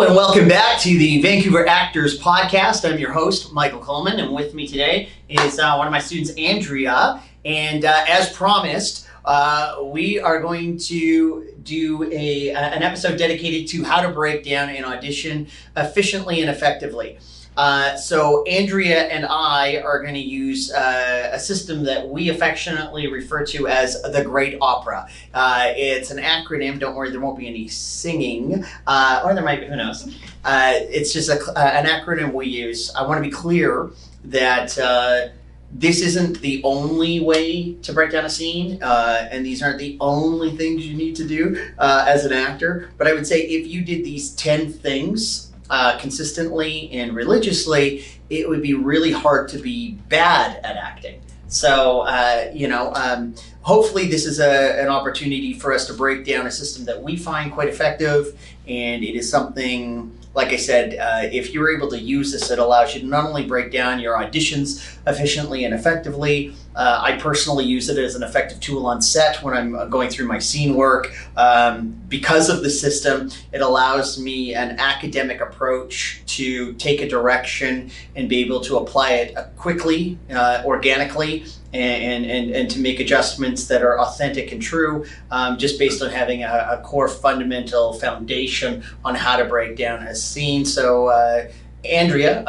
and welcome back to the Vancouver Actors Podcast. I'm your host, Michael Coleman, and with me today is one of my students, Andrea. And as promised, we are going to do an episode dedicated to how to break down an audition efficiently and effectively. So Andrea and I are going to use a system that we affectionately refer to as the Great Opera. It's an acronym. Don't worry, there won't be any singing, or there might be, who knows. It's just an acronym we use. I want to be clear that this isn't the only way to break down a scene, and these aren't the only things you need to do as an actor. But I would say if you did these 10 things consistently and religiously, it would be really hard to be bad at acting. So, hopefully this is an opportunity for us to break down a system that we find quite effective. And it is something, like I said, if you're able to use this, it allows you to not only break down your auditions efficiently and effectively. I personally use it as an effective tool on set when I'm going through my scene work. Because of the system, it allows me an academic approach to take a direction and be able to apply it quickly, organically, and to make adjustments that are authentic and true, just based on having a core fundamental foundation on how to break down a scene. So, Andrea,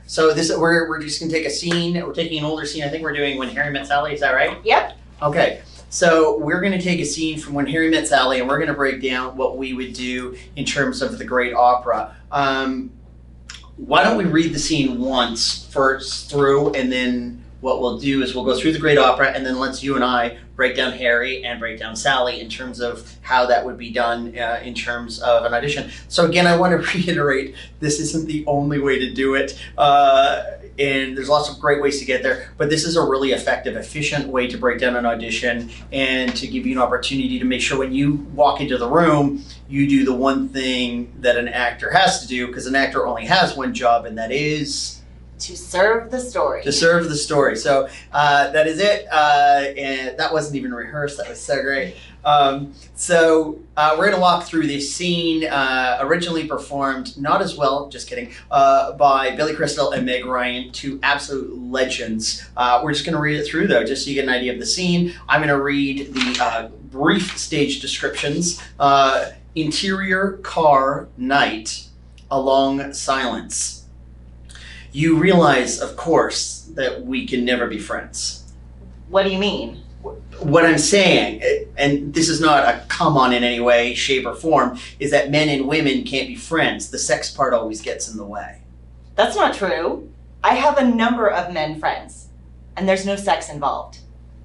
so we're just gonna take a scene. We're taking an older scene. I think we're doing When Harry Met Sally. Is that right? Yep. Okay. So we're going to take a scene from When Harry Met Sally, and we're going to break down what we would do in terms of the Great Opera. Why don't we read the scene once first through, and then what we'll do is we'll go through the Great Opera, and then let's you and I break down Harry and break down Sally in terms of how that would be done in terms of an audition. So again, I want to reiterate, this isn't the only way to do it. And there's lots of great ways to get there, but this is a really effective, efficient way to break down an audition and to give you an opportunity to make sure when you walk into the room, you do the one thing that an actor has to do, because an actor only has one job, and that is to serve the story. To serve the story. So that is it. And that wasn't even rehearsed. That was so great. So we're going to walk through this scene, originally performed, not as well, just kidding, by Billy Crystal and Meg Ryan, two absolute legends. We're just going to read it through, though, just so you get an idea of the scene. I'm going to read the brief stage descriptions. Interior car, night, a long silence. You realize, of course, that we can never be friends. What do you mean? What I'm saying, and this is not a come on in any way, shape, or form, is that men and women can't be friends. The sex part always gets in the way. That's not true. I have a number of men friends, and there's no sex involved.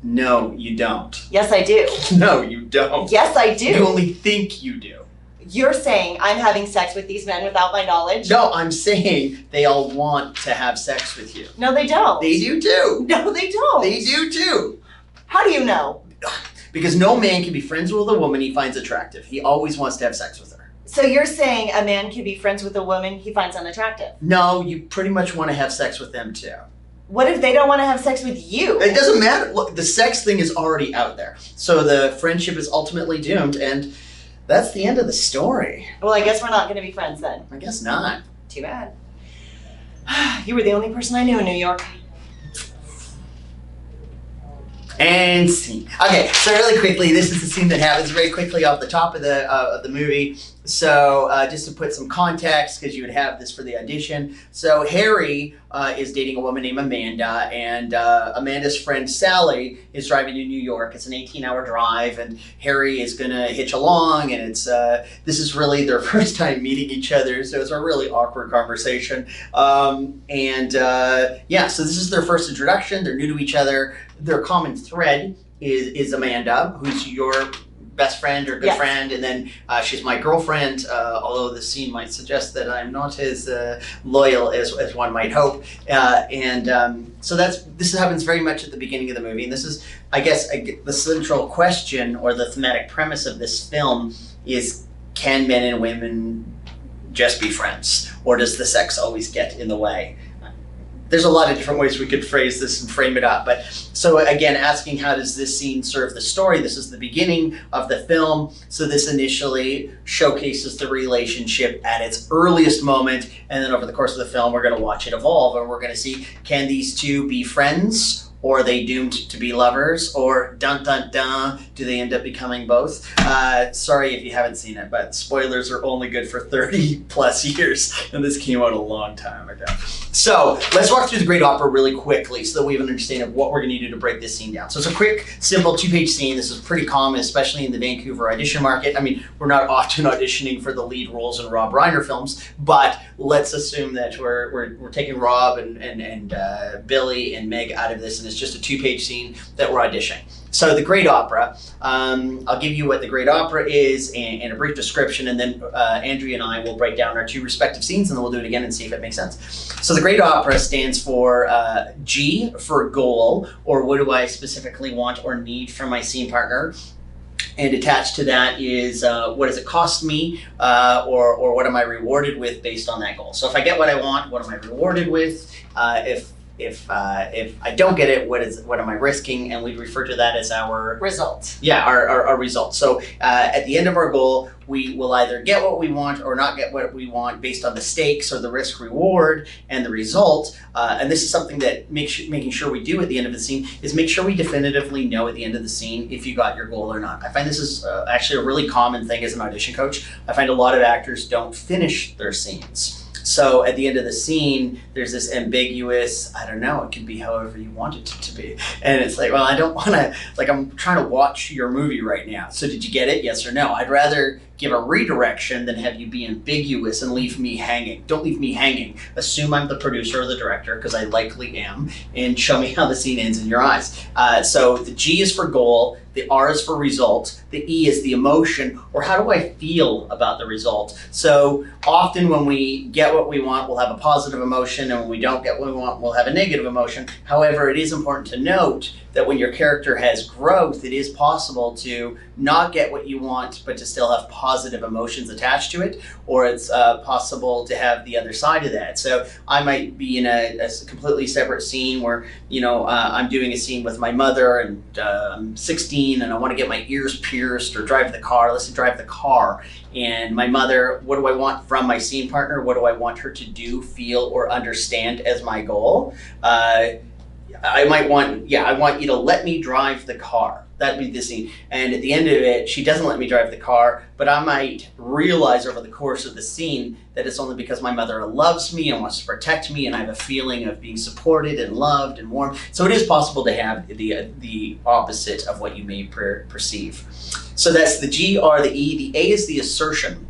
No, you don't. Yes, I do. No, you don't. Yes, I do. You only think you do. You're saying I'm having sex with these men without my knowledge? No, I'm saying they all want to have sex with you. No, they don't. They do too. No, they don't. They do too. How do you know? Because no man can be friends with a woman he finds attractive. He always wants to have sex with her. So you're saying a man can be friends with a woman he finds unattractive? No, you pretty much want to have sex with them too. What if they don't want to have sex with you? It doesn't matter. Look, the sex thing is already out there. So the friendship is ultimately doomed, and that's the end of the story. Well, I guess we're not going to be friends then. I guess not. Too bad. You were the only person I knew in New York. And scene. Okay, so really quickly, this is the scene that happens very quickly off the top of the movie. So just to put some context, because you would have this for the audition. So Harry is dating a woman named Amanda, and Amanda's friend Sally is driving to New York. It's an 18-hour drive, and Harry is going to hitch along, and it's this is really their first time meeting each other, so it's a really awkward conversation. So this is their first introduction. They're new to each other. Their common thread is Amanda, who's your best friend or good friend, and then she's my girlfriend, although the scene might suggest that I'm not as loyal as one might hope. So this happens very much at the beginning of the movie, and this is, I guess, the central question or the thematic premise of this film is, can men and women just be friends, or does the sex always get in the way? there's a lot of different ways we could phrase this and frame it up. But so again, asking how does this scene serve the story? This is the beginning of the film. So this initially showcases the relationship at its earliest moment. And then over the course of the film, we're going to watch it evolve. And we're going to see, can these two be friends? Or are they doomed to be lovers? Or dun dun dun, do they end up becoming both? Sorry if you haven't seen it, but spoilers are only good for 30 plus years. And this came out a long time ago. So let's walk through the great opera really quickly so that we have an understanding of what we're going to do to break this scene down. So it's a quick, simple 2-page scene. This is pretty common, especially in the Vancouver audition market. I mean, we're not often auditioning for the lead roles in Rob Reiner films, but let's assume that we're taking Rob and Billy and Meg out of this, and it's just a 2-page scene that we're auditioning. So the great opera, I'll give you what the great opera is and a brief description, and then Andrea and I will break down our 2 respective scenes, and then we'll do it again and see if it makes sense. So the great opera stands for G for goal, or what do I specifically want or need from my scene partner? And attached to that is what does it cost me, or what am I rewarded with based on that goal? So if I get what I want, what am I rewarded with? If I don't get it, what am I risking? And we refer to that as our result. Yeah, our result. So at the end of our goal, we will either get what we want or not get what we want based on the stakes or the risk reward and the result. And this is something that making sure we do at the end of the scene is make sure we definitively know at the end of the scene if you got your goal or not. I find this is actually a really common thing as an audition coach. I find a lot of actors don't finish their scenes. So at the end of the scene, there's this ambiguous, I don't know, it can be however you want it to be. And it's like, well, I don't want to, like, I'm trying to watch your movie right now. So did you get it? Yes or no? I'd rather give a redirection than have you be ambiguous and leave me hanging. Don't leave me hanging. Assume I'm the producer or the director, because I likely am, and show me how the scene ends in your eyes. So the G is for goal, the R is for result, the E is the emotion, or how do I feel about the result? So often when we get what we want, we'll have a positive emotion, and when we don't get what we want, we'll have a negative emotion. However, it is important to note that when your character has growth, it is possible to not get what you want, but to still have positive emotions attached to it, or it's possible to have the other side of that. So I might be in a completely separate scene where, you know, I'm doing a scene with my mother, and I'm 16, and I want to get my ears pierced or drive the car. Let's drive the car. And my mother, what do I want from my scene partner? What do I want her to do, feel, or understand as my goal? I might want, I want you to let me drive the car. That'd be the scene. And at the end of it, she doesn't let me drive the car, but I might realize over the course of the scene that it's only because my mother loves me and wants to protect me, and I have a feeling of being supported and loved and warm. So it is possible to have the opposite of what you may perceive. So that's the G, R, the E. The A is the assertion.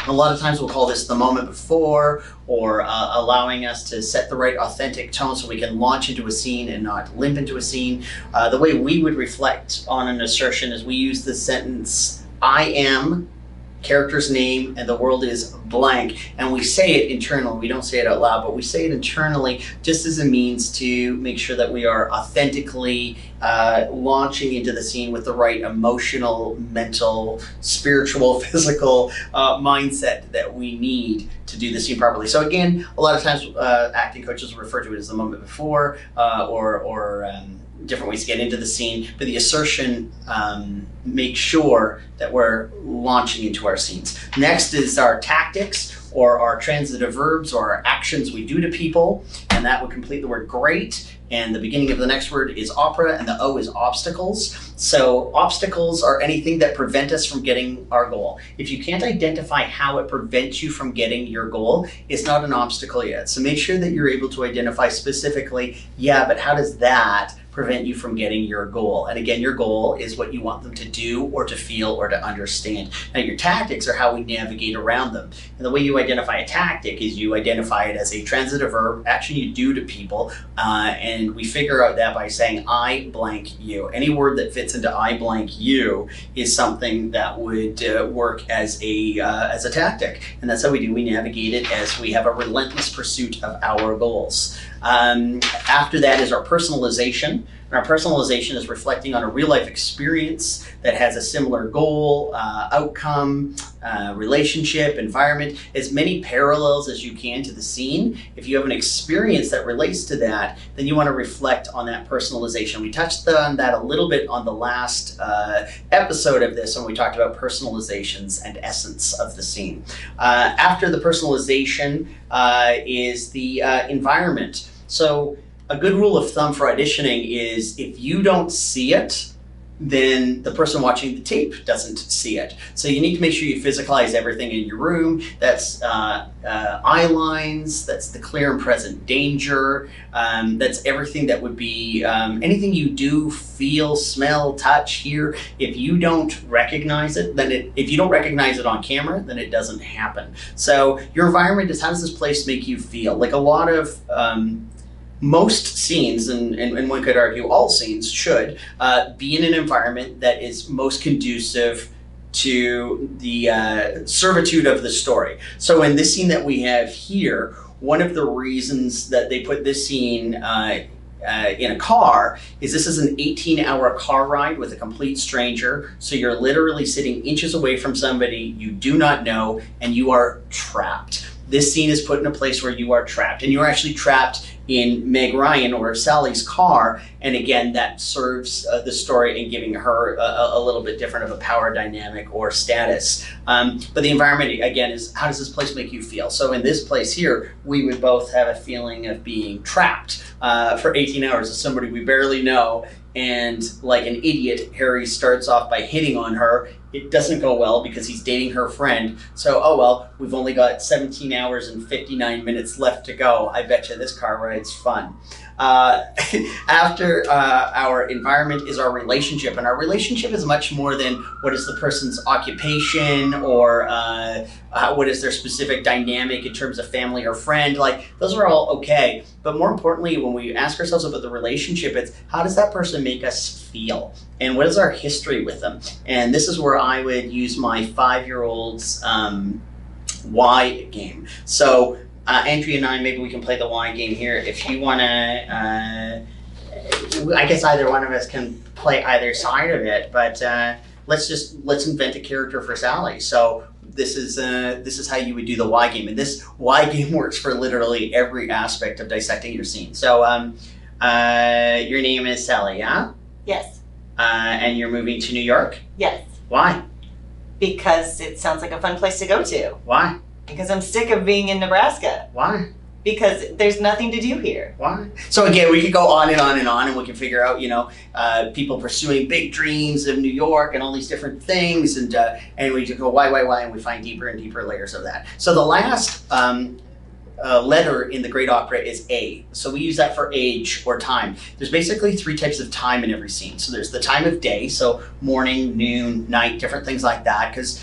A lot of times we'll call this the moment before, or allowing us to set the right authentic tone so we can launch into a scene and not limp into a scene. The way we would reflect on an assertion is we use the sentence, I am, character's name, and the world is blank. And we say it internally. We don't say it out loud, but we say it internally just as a means to make sure that we are authentically launching into the scene with the right emotional, mental, spiritual, physical mindset that we need to do the scene properly. So again, a lot of times acting coaches refer to it as the moment before, or different ways to get into the scene, but the assertion makes sure that we're launching into our scenes. Next is our tactics, or our transitive verbs, or our actions we do to people, and that would complete the word great. And the beginning of the next word is opera, and the O is obstacles. So obstacles are anything that prevent us from getting our goal. If you can't identify how it prevents you from getting your goal, it's not an obstacle yet. So make sure that you're able to identify specifically, but how does that prevent you from getting your goal? And again, your goal is what you want them to do or to feel or to understand. Now your tactics are how we navigate around them. And the way you identify a tactic is you identify it as a transitive verb, action you do to people, and we figure out that by saying I blank you. Any word that fits into I blank you is something that would work as a tactic. And that's how we do. We navigate it as we have a relentless pursuit of our goals. After that is our personalization. And our personalization is reflecting on a real life experience that has a similar goal, outcome, relationship, environment, as many parallels as you can to the scene. If you have an experience that relates to that, then you want to reflect on that personalization. We touched on that a little bit on the last episode of this when we talked about personalizations and essence of the scene. After the personalization is the environment. So a good rule of thumb for auditioning is if you don't see it, then the person watching the tape doesn't see it. So you need to make sure you physicalize everything in your room. That's eye lines, that's the clear and present danger, that's everything that would be anything you do, feel, smell, touch, hear. If you don't recognize it, if you don't recognize it on camera, then it doesn't happen. So your environment is, how does this place make you feel? Like a lot of most scenes, and one could argue all scenes, should be in an environment that is most conducive to the servitude of the story. So in this scene that we have here, one of the reasons that they put this scene in a car is this is an 18-hour car ride with a complete stranger. So you're literally sitting inches away from somebody you do not know, and you are trapped. This scene is put in a place where you are trapped, and you are actually trapped in Meg Ryan or Sally's car, and again that serves the story in giving her a little bit different of a power dynamic or status. But the environment again is, how does this place make you feel? So in this place here, we would both have a feeling of being trapped for 18 hours with somebody we barely know, and like an idiot, Harry starts off by hitting on her. It doesn't go well because he's dating her friend. So, oh well, we've only got 17 hours and 59 minutes left to go. I bet you this car ride's fun. After our environment is our relationship, and our relationship is much more than what is the person's occupation or what is their specific dynamic in terms of family or friend. Like, those are all okay, but more importantly, when we ask ourselves about the relationship, it's how does that person make us feel, and what is our history with them? And this is where I would use my 5-year-old's why game. So Andrea and I, maybe we can play the why game here. If you want to, I guess either one of us can play either side of it, but let's invent a character for Sally. So this is how you would do the why game, and this why game works for literally every aspect of dissecting your scene. So your name is Sally, yeah? Yes. And you're moving to New York? Yes. Why? Because it sounds like a fun place to go to. Why? Because I'm sick of being in Nebraska. Why? Because there's nothing to do here. Why? So again, we could go on and on and on, and we can figure out, people pursuing big dreams of New York and all these different things, and we just go why, and we find deeper and deeper layers of that. So the last letter in the great opera is A. So we use that for age or time. There's basically 3 types of time in every scene. So there's the time of day, so morning, noon, night, different things like that, because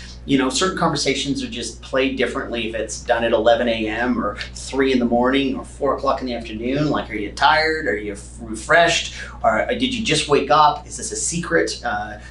certain conversations are just played differently if it's done at 11 a.m. or 3 in the morning or 4 o'clock in the afternoon. Like, are you tired? Are you refreshed? Or did you just wake up? Is this a secret?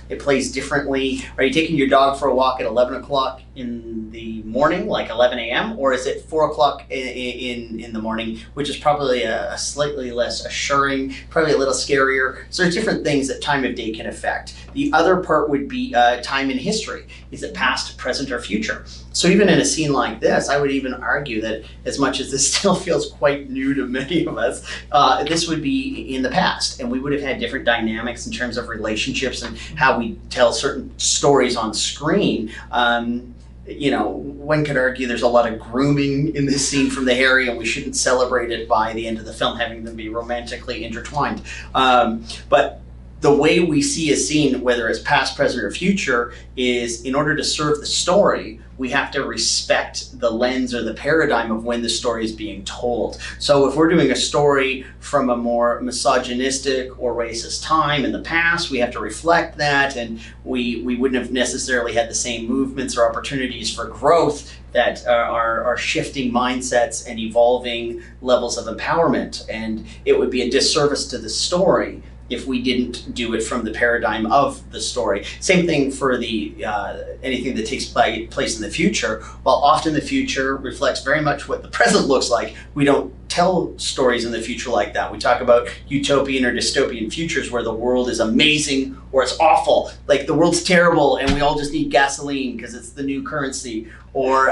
It plays differently. Are you taking your dog for a walk at 11 o'clock in the morning, like 11 a.m.? Or is it 4 o'clock in the morning, which is probably a slightly less assuring, probably a little scarier. So there's different things that time of day can affect. The other part would be time in history. Is it past, present, or future? So even in a scene like this, I would even argue that as much as this still feels quite new to many of us, this would be in the past, and we would have had different dynamics in terms of relationships and how we tell certain stories on screen. One could argue there's a lot of grooming in this scene from the Harry, and we shouldn't celebrate it by the end of the film having them be romantically intertwined. But the way we see a scene, whether it's past, present, or future, is in order to serve the story, we have to respect the lens or the paradigm of when the story is being told. So if we're doing a story from a more misogynistic or racist time in the past, we have to reflect that, and we wouldn't have necessarily had the same movements or opportunities for growth that are shifting mindsets and evolving levels of empowerment. And it would be a disservice to the story if we didn't do it from the paradigm of the story. Same thing for the anything that takes place in the future. While often the future reflects very much what the present looks like, we don't tell stories in the future like that. We talk about utopian or dystopian futures where the world is amazing or it's awful. Like the world's terrible and we all just need gasoline because it's the new currency. Or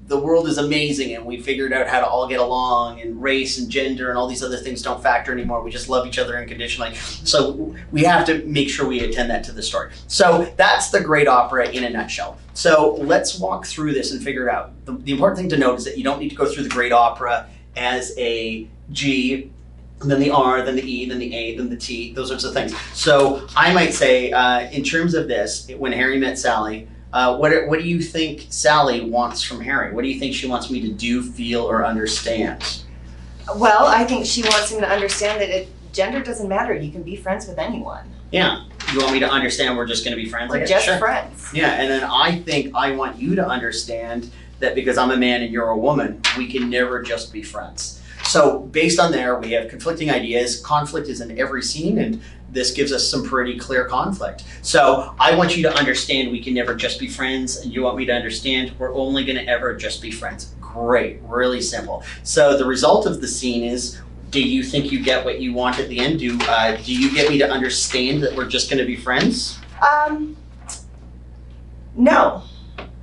the world is amazing and we figured out how to all get along, and race and gender and all these other things don't factor anymore. We just love each other unconditionally. So we have to make sure we attend that to the story. So that's the great opera in a nutshell. So let's walk through this and figure it out. The important thing to note is that you don't need to go through the great opera as a G, then the R, then the E, then the A, then the T, those sorts of things. So I might say, in terms of this, when Harry met Sally, what do you think Sally wants from Harry? What do you think she wants me to do, feel, or understand? Well, I think she wants him to understand that gender doesn't matter. You can be friends with anyone. Yeah. You want me to understand we're just going to be friends? We're just friends. Yeah, and then I think I want you to understand that because I'm a man and you're a woman, we can never just be friends. So based on there, we have conflicting ideas. Conflict is in every scene, and this gives us some pretty clear conflict. So I want you to understand we can never just be friends, and you want me to understand we're only going to ever just be friends. Great, really simple. So the result of the scene is, do you think you get what you want at the end? Do you get me to understand that we're just going to be friends? No.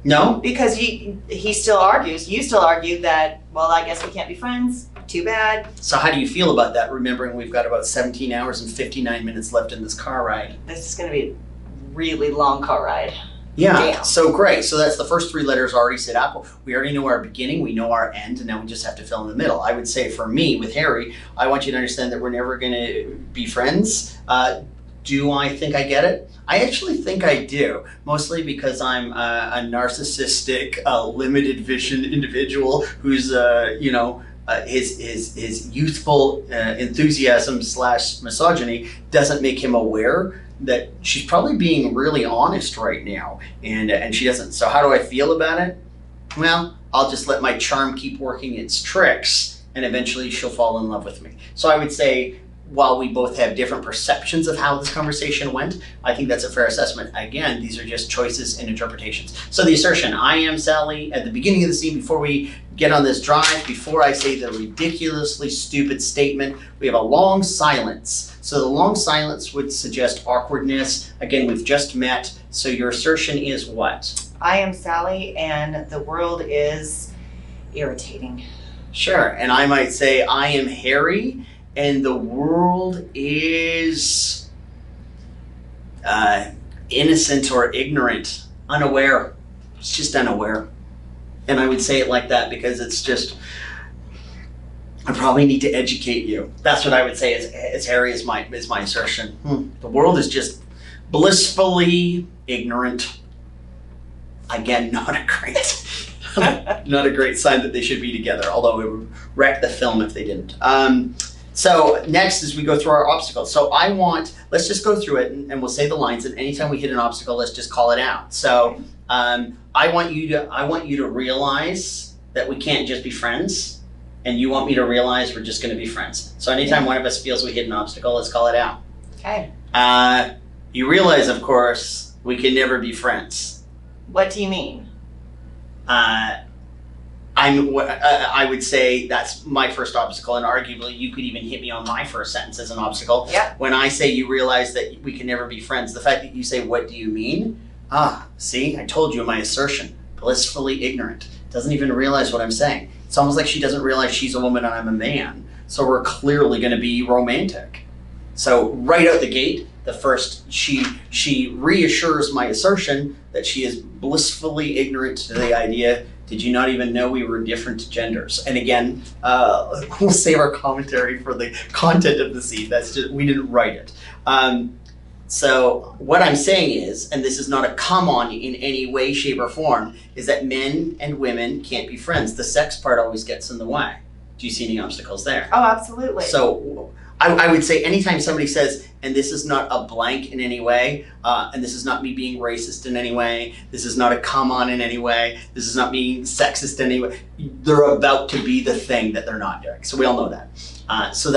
No? Because he still argues, you still argue that, well, I guess we can't be friends. Too bad. So how do you feel about that, remembering we've got about 17 hours and 59 minutes left in this car ride? This is going to be a really long car ride. Yeah, Damn. So great. So that's the first three letters already set up. We already know our beginning, we know our end, and now we just have to fill in the middle. I would say for me, with Harry, I want you to understand that we're never going to be friends. Do I think I get it? I actually think I do, mostly because I'm a narcissistic, limited vision individual who's, his youthful enthusiasm / misogyny doesn't make him aware that she's probably being really honest right now, and she doesn't. So how do I feel about it? Well, I'll just let my charm keep working its tricks, and eventually she'll fall in love with me. So I would say, while we both have different perceptions of how this conversation went, I think that's a fair assessment. Again, these are just choices and interpretations. So the assertion, I am Sally, at the beginning of the scene, before we get on this drive, before I say the ridiculously stupid statement, we have a long silence. So the long silence would suggest awkwardness. Again, we've just met. So your assertion is what? I am Sally and the world is irritating. Sure, and I might say I am Harry and the world is innocent or ignorant, unaware. It's just unaware. And I would say it like that because it's just, I probably need to educate you. That's what I would say as Harry is my assertion. The world is just blissfully ignorant. Again, not a great sign that they should be together, although it would wreck the film if they didn't. So next is we go through our obstacles. So let's just go through it and we'll say the lines, and anytime we hit an obstacle, let's just call it out. So I want you to realize that we can't just be friends, and you want me to realize we're just going to be friends. So anytime one of us feels we hit an obstacle, let's call it out. Okay. You realize, of course, we can never be friends. What do you mean? I would say that's my first obstacle, and arguably you could even hit me on my first sentence as an obstacle. Yeah. When I say you realize that we can never be friends, the fact that you say, what do you mean? See, I told you my assertion, blissfully ignorant. Doesn't even realize what I'm saying. It's almost like she doesn't realize she's a woman and I'm a man. So we're clearly going to be romantic. So right out the gate, the first, she reassures my assertion that she is blissfully ignorant to the idea. Did you not even know we were different genders? And again, we'll save our commentary for the content of the scene. That's just, we didn't write it. So what I'm saying is, and this is not a come on in any way, shape, or form, is that men and women can't be friends. The sex part always gets in the way. Do you see any obstacles there? Oh, absolutely. So I would say anytime somebody says, and this is not a blank in any way, and this is not me being racist in any way, this is not a come on in any way, this is not being sexist in any way, they're about to be the thing that they're not doing. So we all know that. So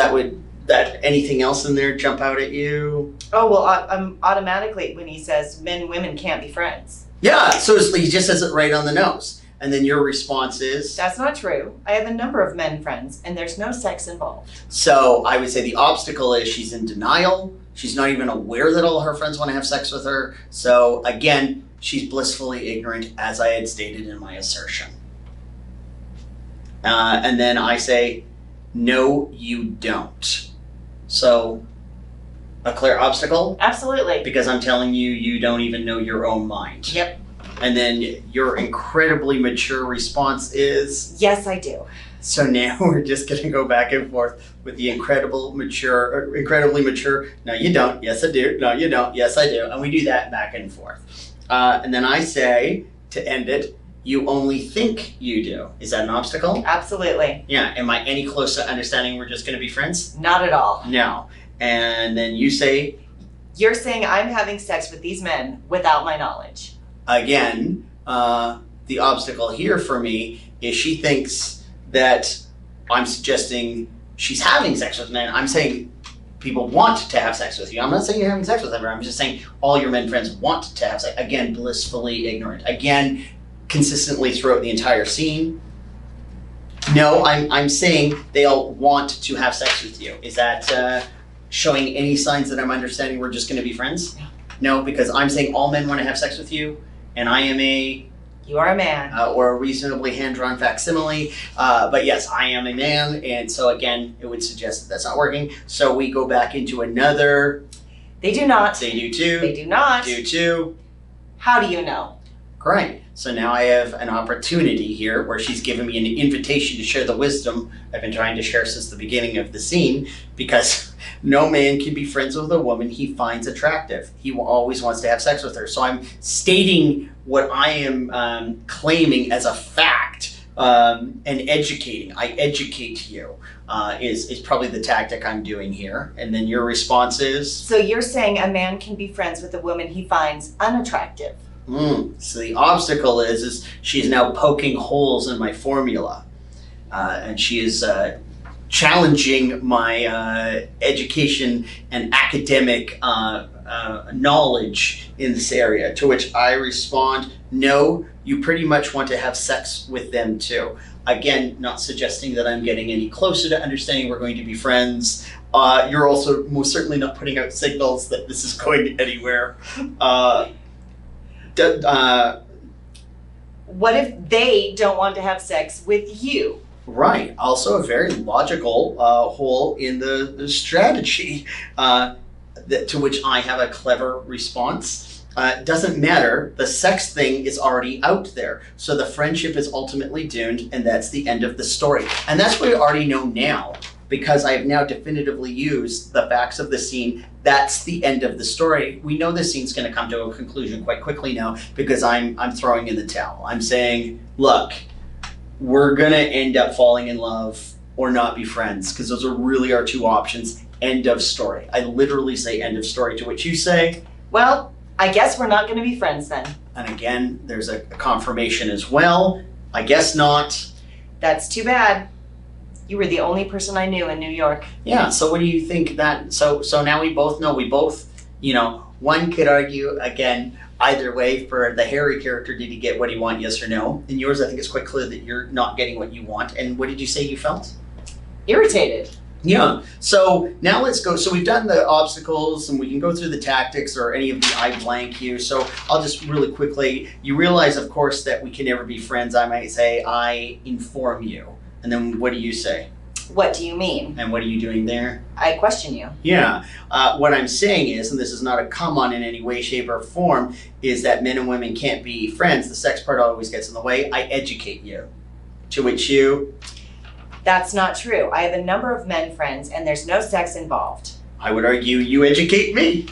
that anything else in there jump out at you? Oh, well, automatically when he says men and women can't be friends. Yeah, so he just says it right on the nose. And then your response is? That's not true. I have a number of men friends, and there's no sex involved. So I would say the obstacle is she's in denial. She's not even aware that all her friends want to have sex with her. So again, she's blissfully ignorant, as I had stated in my assertion. And then I say, no, you don't. So, a clear obstacle? Absolutely. Because I'm telling you, you don't even know your own mind. Yep. And then your incredibly mature response is? Yes, I do. So now we're just going to go back and forth with the incredibly mature, no, you don't. Yes, I do. No, you don't. Yes, I do. And we do that back and forth. And then I say, to end it, you only think you do. Is that an obstacle? Absolutely. Yeah. Am I any closer to understanding we're just going to be friends? Not at all. No. And then you say? You're saying I'm having sex with these men without my knowledge. Again, the obstacle here for me is she thinks that I'm suggesting she's having sex with men. I'm saying people want to have sex with you. I'm not saying you're having sex with them. I'm just saying all your men friends want to have sex. Again, blissfully ignorant. Again, consistently throughout the entire scene. No, I'm saying they all want to have sex with you. Is that showing any signs that I'm understanding we're just going to be friends? No, because I'm saying all men want to have sex with you, and I am You are a man. or a reasonably hand-drawn facsimile. But yes, I am a man, and so again, it would suggest that that's not working. So we go back into another. They do not. They do too. They do not. Do too. How do you know? Great. So now I have an opportunity here where she's given me an invitation to share the wisdom I've been trying to share since the beginning of the scene, because no man can be friends with a woman he finds attractive. He always wants to have sex with her. So I'm stating what I am claiming as a fact and educating. I educate you is probably the tactic I'm doing here. And then your response is? So you're saying a man can be friends with a woman he finds unattractive. So the obstacle is she's now poking holes in my formula, and she is challenging my education and academic knowledge in this area, to which I respond, no, you pretty much want to have sex with them too. Again, not suggesting that I'm getting any closer to understanding we're going to be friends. You're also most certainly not putting out signals that this is going anywhere. What if they don't want to have sex with you? Right. Also a very logical hole in the strategy to which I have a clever response. Doesn't matter. The sex thing is already out there. So the friendship is ultimately doomed, and that's the end of the story. And that's what we already know now, because I have now definitively used the facts of the scene. That's the end of the story. We know the scene's going to come to a conclusion quite quickly now, because I'm throwing in the towel. I'm saying, look, we're going to end up falling in love or not be friends, because those are really our two options. End of story. I literally say end of story, to which you say, well, I guess we're not going to be friends then. And again, there's a confirmation as well. I guess not. That's too bad. You were the only person I knew in New York. Yeah, so what do you think that, so now we both know, one could argue, again, either way for the Harry character, did he get what he want, yes or no? In yours, I think it's quite clear that you're not getting what you want. And what did you say you felt? Irritated. Yeah, so now let's go. So we've done the obstacles, and we can go through the tactics or any of the I blank you. So I'll just really quickly, you realize, of course, that we can never be friends. I might say, I inform you. And then what do you say? What do you mean? And what are you doing there? I question you. Yeah. What I'm saying is, and this is not a come on in any way, shape, or form, is that men and women can't be friends. The sex part always gets in the way. I educate you. To which you? That's not true. I have a number of men friends, and there's no sex involved. I would argue you educate me.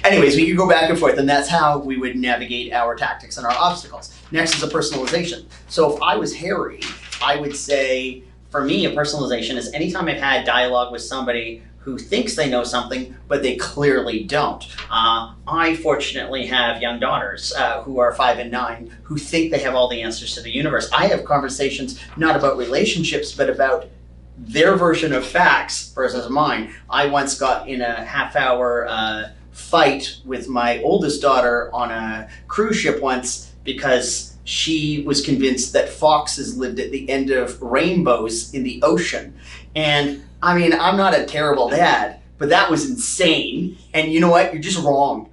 Anyways, we can go back and forth, and that's how we would navigate our tactics and our obstacles. Next is a personalization. So if I was Harry, I would say, for me, a personalization is anytime I've had dialogue with somebody who thinks they know something, but they clearly don't. I fortunately have young daughters who are 5 and 9 who think they have all the answers to the universe. I have conversations not about relationships, but about their version of facts versus mine. I once got in a half-hour fight with my oldest daughter on a cruise ship once because she was convinced that foxes lived at the end of rainbows in the ocean. And I mean, I'm not a terrible dad, but that was insane. And you know what? You're just wrong.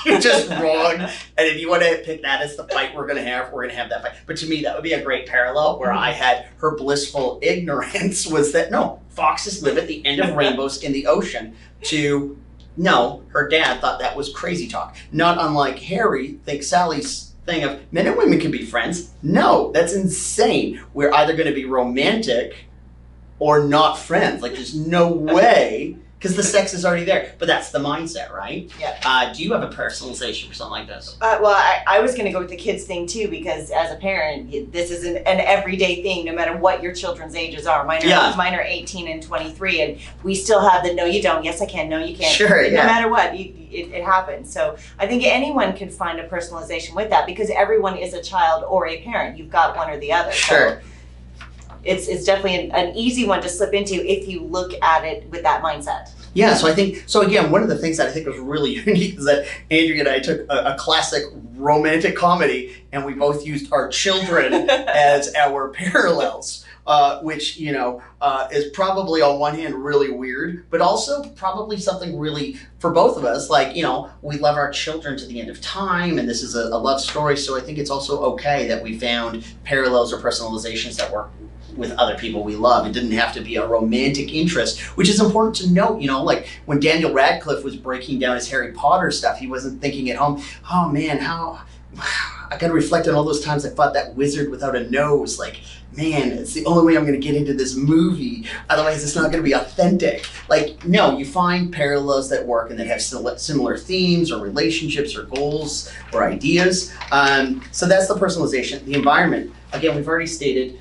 You're just wrong. And if you want to pick that as the fight we're going to have that fight. But to me, that would be a great parallel where I had her blissful ignorance was that, no, foxes live at the end of rainbows in the ocean, to, no, her dad thought that was crazy talk. Not unlike Harry thinks Sally's thing of men and women can be friends. No, that's insane. We're either going to be romantic or not friends. Like, there's no way, because the sex is already there. But that's the mindset, right? Yeah. Do you have a personalization for something like this? Well, I was going to go with the kids thing too, because as a parent, this is an everyday thing, no matter what your children's ages are. Mine are 18 and 23, and we still have the no, you don't, yes, I can, no, you can't. Sure, yeah. No matter what, it happens. So I think anyone can find a personalization with that, because everyone is a child or a parent. You've got one or the other. Sure. So it's definitely an easy one to slip into if you look at it with that mindset. Yeah, so again, one of the things that I think was really unique is that Andrea and I took a classic romantic comedy and we both used our children as our parallels, which, is probably on one hand really weird, but also probably something really, for both of us, like, we love our children to the end of time, and this is a love story, so I think it's also okay that we found parallels or personalizations that work with other people we love. It didn't have to be a romantic interest, which is important to note. Like when Daniel Radcliffe was breaking down his Harry Potter stuff, he wasn't thinking at home, oh man, I gotta reflect on all those times I fought that wizard without a nose. Like, man, it's the only way I'm gonna get into this movie. Otherwise, it's not gonna be authentic. Like, no, you find parallels that work and that have similar themes or relationships or goals or ideas. So that's the personalization. The environment, again, we've already stated,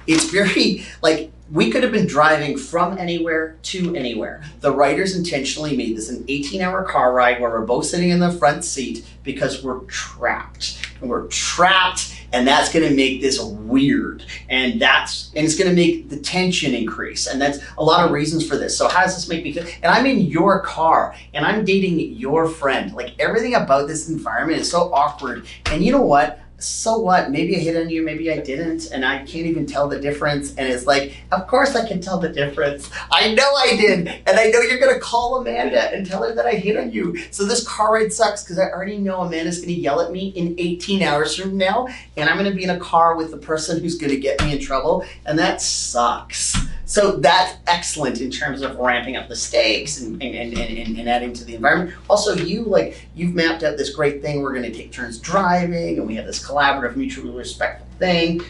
it's very, like, we could have been driving from anywhere to anywhere. The writers intentionally made this an 18-hour car ride where we're both sitting in the front seat because we're trapped. And we're trapped, and that's gonna make this weird. And it's gonna make the tension increase. And that's a lot of reasons for this. So how does this make me feel? And I'm in your car, and I'm dating your friend. Like, everything about this environment is so awkward. And you know what? So what? Maybe I hit on you, maybe I didn't, and I can't even tell the difference. And it's like, of course I can tell the difference. I know I did, and I know you're gonna call Amanda and tell her that I hit on you. So this car ride sucks because I already know Amanda's gonna yell at me in 18 hours from now, and I'm gonna be in a car with the person who's gonna get me in trouble, and that sucks. So that's excellent in terms of ramping up the stakes and adding to the environment. Also, you've mapped out this great thing. We're gonna take turns driving, and we have this collaborative, mutually respectful thing.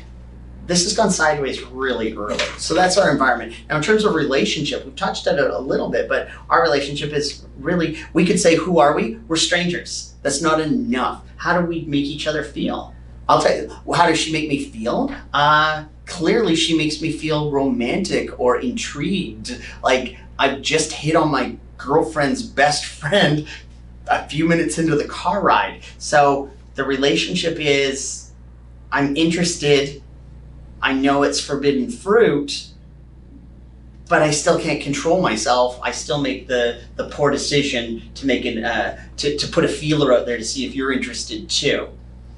This has gone sideways really early. So that's our environment. Now, in terms of relationship, we've touched on it a little bit, but our relationship is really, we could say, who are we? We're strangers. That's not enough. How do we make each other feel? I'll tell you, how does she make me feel? Clearly, she makes me feel romantic or intrigued. Like, I've just hit on my girlfriend's best friend a few minutes into the car ride. So the relationship is, I'm interested, I know it's forbidden fruit, but I still can't control myself. I still make the poor decision to make to put a feeler out there to see if you're interested too.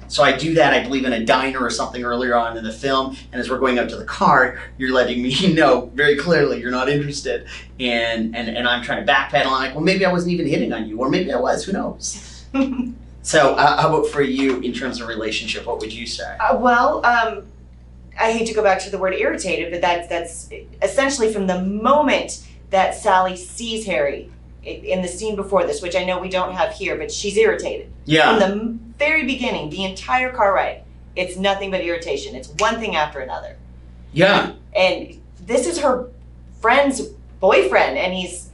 So I do that, I believe, in a diner or something earlier on in the film, and as we're going out to the car, you're letting me know very clearly you're not interested, and I'm trying to backpedal. I'm like, well, maybe I wasn't even hitting on you, or maybe I was, who knows? So how about for you in terms of relationship, what would you say? I hate to go back to the word irritated, but that's essentially from the moment that Sally sees Harry in the scene before this, which I know we don't have here, but she's irritated. Yeah. From the very beginning, the entire car ride, it's nothing but irritation. It's one thing after another. Yeah. And this is her friend's boyfriend, and he's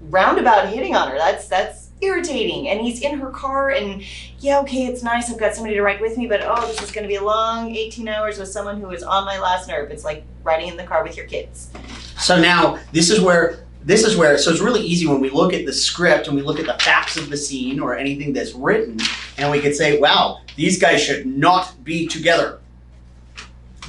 roundabout hitting on her. That's irritating. And he's in her car, and yeah, okay, it's nice. I've got somebody to ride with me, but this is going to be a long 18 hours with someone who is on my last nerve. It's like riding in the car with your kids. So now this is where, so it's really easy when we look at the script and we look at the facts of the scene or anything that's written, and we could say, wow, these guys should not be together.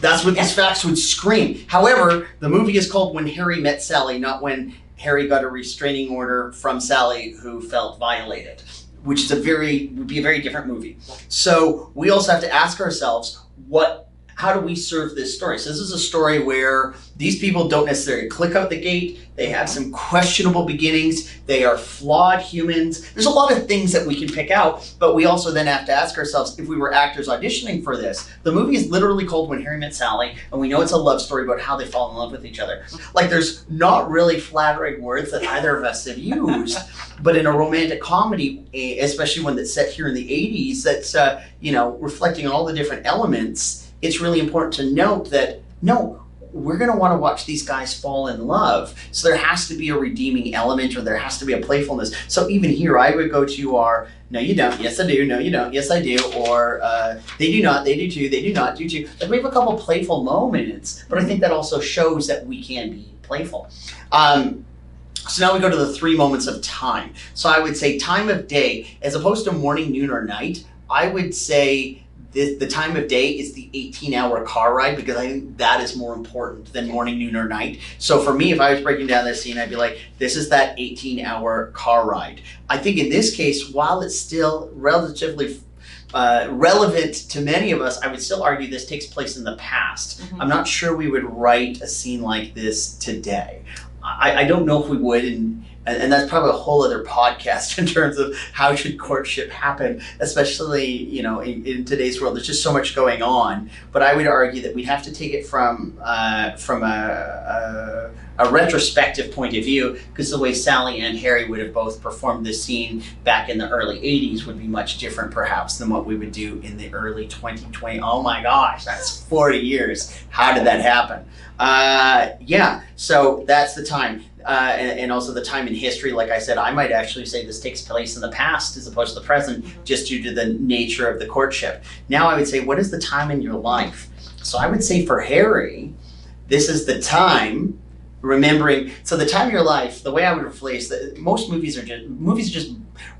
That's what these facts would scream. However, the movie is called When Harry Met Sally, not When Harry got a restraining order from Sally who felt violated. which is would be a very different movie. So we also have to ask ourselves, how do we serve this story? So this is a story where these people don't necessarily click out the gate. They have some questionable beginnings. They are flawed humans. There's a lot of things that we can pick out, but we also then have to ask ourselves, if we were actors auditioning for this, the movie is literally called When Harry Met Sally, and we know it's a love story about how they fall in love with each other. Like, there's not really flattering words that either of us have used, but in a romantic comedy, especially one that's set here in the 80s, that's, reflecting on all the different elements, it's really important to note that, no, we're going to want to watch these guys fall in love. So there has to be a redeeming element, or there has to be a playfulness. So even here, I would go to our, no, you don't, yes, I do, no, you don't, yes, I do, or they do not, they do too, they do not, do too. Like, we have a couple playful moments, but I think that also shows that we can be playful. So now we go to the 3 moments of time. So I would say time of day, as opposed to morning, noon, or night, I would say the time of day is the 18-hour car ride, because I think that is more important than morning, noon, or night. So for me, if I was breaking down this scene, I'd be like, this is that 18-hour car ride. I think in this case, while it's still relatively relevant to many of us, I would still argue this takes place in the past. Mm-hmm. I'm not sure we would write a scene like this today. I don't know if we would, and that's probably a whole other podcast in terms of how should courtship happen, especially, in today's world. There's just so much going on. But I would argue that we'd have to take it from a retrospective point of view, because the way Sally and Harry would have both performed this scene back in the early 80s would be much different, perhaps, than what we would do in the early 2020. Oh my gosh, that's 40 years. How did that happen? So that's the time. And also the time in history. Like I said, I might actually say this takes place in the past as opposed to the present, just due to the nature of the courtship. Now I would say, what is the time in your life? So I would say for Harry, this is the time, remembering, so the time of your life, the way I would rephrase that, most movies are just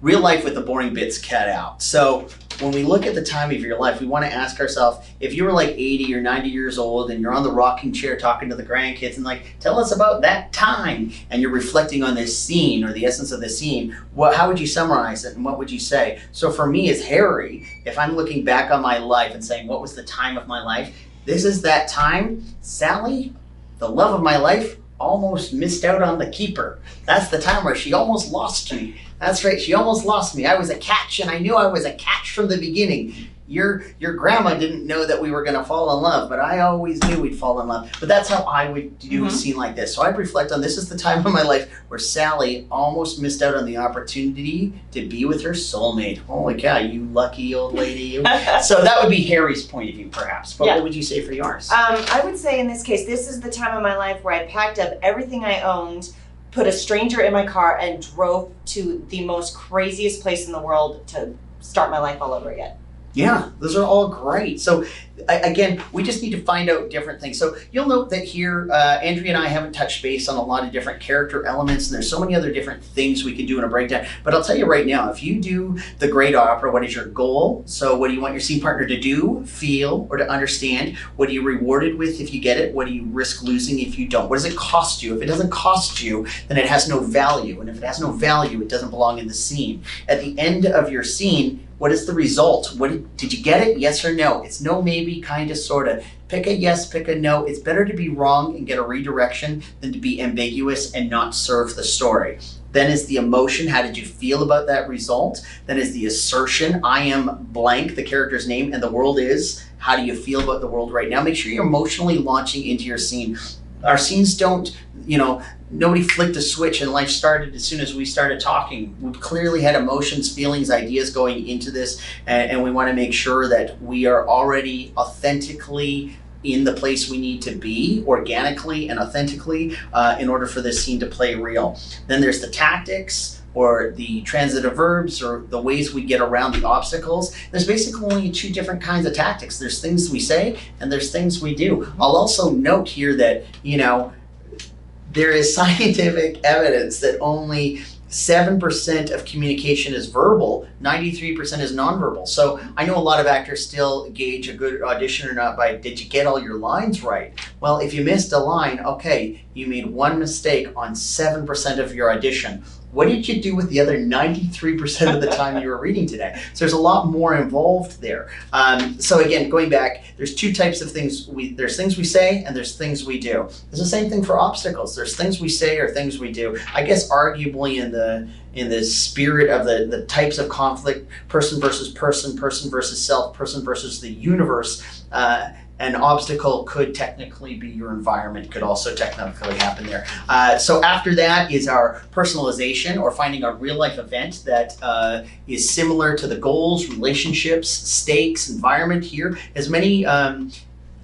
real life with the boring bits cut out. So when we look at the time of your life, we want to ask ourselves, if you were like 80 or 90 years old and you're on the rocking chair talking to the grandkids and like, tell us about that time, and you're reflecting on this scene or the essence of the scene, how would you summarize it and what would you say? So for me as Harry, if I'm looking back on my life and saying, what was the time of my life? This is that time, Sally, the love of my life, almost missed out on the keeper. That's the time where she almost lost me. That's right, she almost lost me. I was a catch, and I knew I was a catch from the beginning. Your grandma didn't know that we were going to fall in love, but I always knew we'd fall in love. But that's how I would do a scene like this. So I'd reflect on, this is the time of my life where Sally almost missed out on the opportunity to be with her soulmate. Holy cow, you lucky old lady. You. So that would be Harry's point of view, perhaps. But what would you say for yours? I would say in this case, this is the time of my life where I packed up everything I owned, put a stranger in my car, and drove to the most craziest place in the world to start my life all over again. Yeah, those are all great. So again, we just need to find out different things. So you'll note that here, Andrea and I haven't touched base on a lot of different character elements, and there's so many other different things we could do in a breakdown. But I'll tell you right now, if you do the great opera, what is your goal? So what do you want your scene partner to do, feel, or to understand? What are you rewarded with if you get it? What do you risk losing if you don't? What does it cost you? If it doesn't cost you, then it has no value. And if it has no value, it doesn't belong in the scene. At the end of your scene, what is the result? Did you get it? Yes or no? It's no, maybe, kind of, sort of. Pick a yes, pick a no. It's better to be wrong and get a redirection than to be ambiguous and not serve the story. Then is the emotion. How did you feel about that result? Then is the assertion. I am blank, the character's name, and the world is. How do you feel about the world right now? Make sure you're emotionally launching into your scene. Our scenes don't, nobody flicked a switch and life started as soon as we started talking. We clearly had emotions, feelings, ideas going into this, and we want to make sure that we are already authentically in the place we need to be, organically and authentically, in order for this scene to play real. Then there's the tactics, or the transitive verbs, or the ways we get around the obstacles. There's basically only 2 different kinds of tactics. There's things we say, and there's things we do. I'll also note here that, there is scientific evidence that only 7% of communication is verbal, 93% is nonverbal. So I know a lot of actors still gauge a good audition or not by, did you get all your lines right? Well, if you missed a line, okay, you made one mistake on 7% of your audition. what did you do with the other 93% of the time you were reading today? So there's a lot more involved there. So again, going back, there's two types of things. There's things we say and there's things we do. It's the same thing for obstacles. There's things we say or things we do. I guess arguably in the spirit of the types of conflict, person versus person, person versus self, person versus the universe, an obstacle could technically be your environment, could also technically happen there. So after that is our personalization, or finding a real life event that is similar to the goals, relationships, stakes, environment here. As many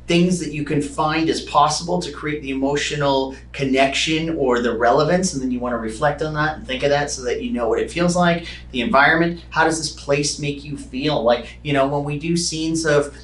things that you can find as possible to create the emotional connection or the relevance, and then you want to reflect on that and think of that so that you know what it feels like. The environment, how does this place make you feel? Like, when we do scenes of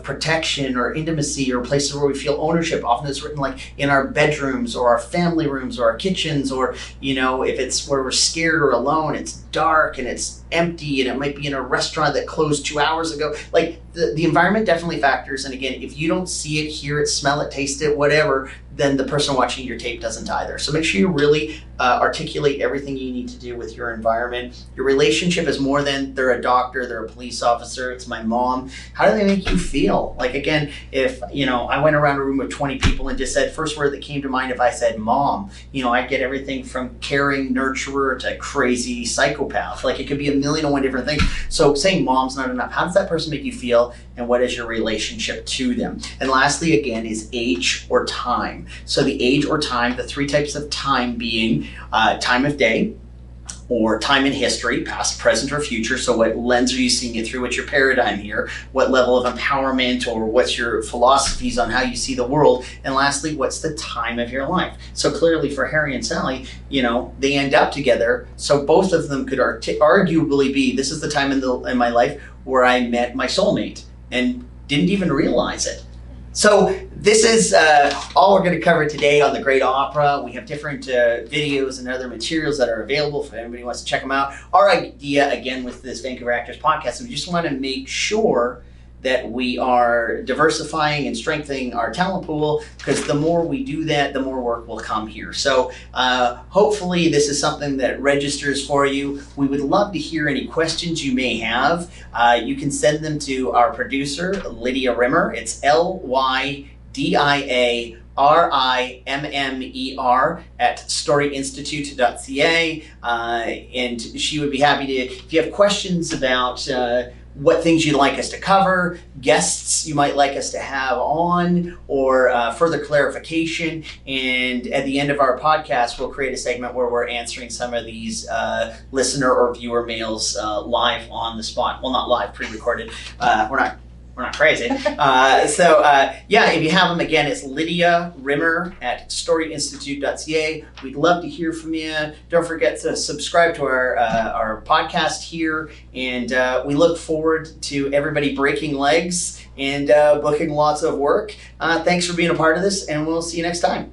protection or intimacy or places where we feel ownership, often it's written like in our bedrooms or our family rooms or our kitchens, or if it's where we're scared or alone, it's dark and it's empty, and it might be in a restaurant that closed 2 hours ago. Like the environment definitely factors. And again, if you don't see it, hear it, smell it, taste it, whatever, then the person watching your tape doesn't either. So make sure you really articulate everything you need to do with your environment. Your relationship is more than they're a doctor, they're a police officer, it's my mom. How do they make you feel? Like again, if I went around a room with 20 people and just said, first word that came to mind, if I said mom, I get everything from caring nurturer to crazy psychopath. Like it could be a million and one different things. So saying mom's not enough. How does that person make you feel? And what is your relationship to them? And lastly, again, is age or time. So the age or time, the three types of time being time of day, or time in history, past, present, or future. So what lens are you seeing it through? What's your paradigm here? What level of empowerment, or what's your philosophies on how you see the world? And lastly, what's the time of your life? So clearly for Harry and Sally, they end up together. So both of them could arguably be, this is the time in my life where I met my soulmate and didn't even realize it. So this is all we're going to cover today on the Great Opera. We have different videos and other materials that are available if anybody wants to check them out. Our idea, again, with this Vancouver Actors Podcast, we just want to make sure that we are diversifying and strengthening our talent pool, because the more we do that, the more work will come here. So hopefully this is something that registers for you. We would love to hear any questions you may have. You can send them to our producer, Lydia Rimmer. It's LYDIARIMMER at storyinstitute.ca, and she would be happy to, if you have questions about what things you'd like us to cover, guests you might like us to have on, or further clarification. And at the end of our podcast, we'll create a segment where we're answering some of these listener or viewer mails live on the spot. Well, not live, pre-recorded. We're not crazy. Yeah, if you have them, again, it's Lydia Rimmer at storyinstitute.ca. We'd love to hear from you. Don't forget to subscribe to our podcast here. And we look forward to everybody breaking legs and booking lots of work. Thanks for being a part of this, and we'll see you next time.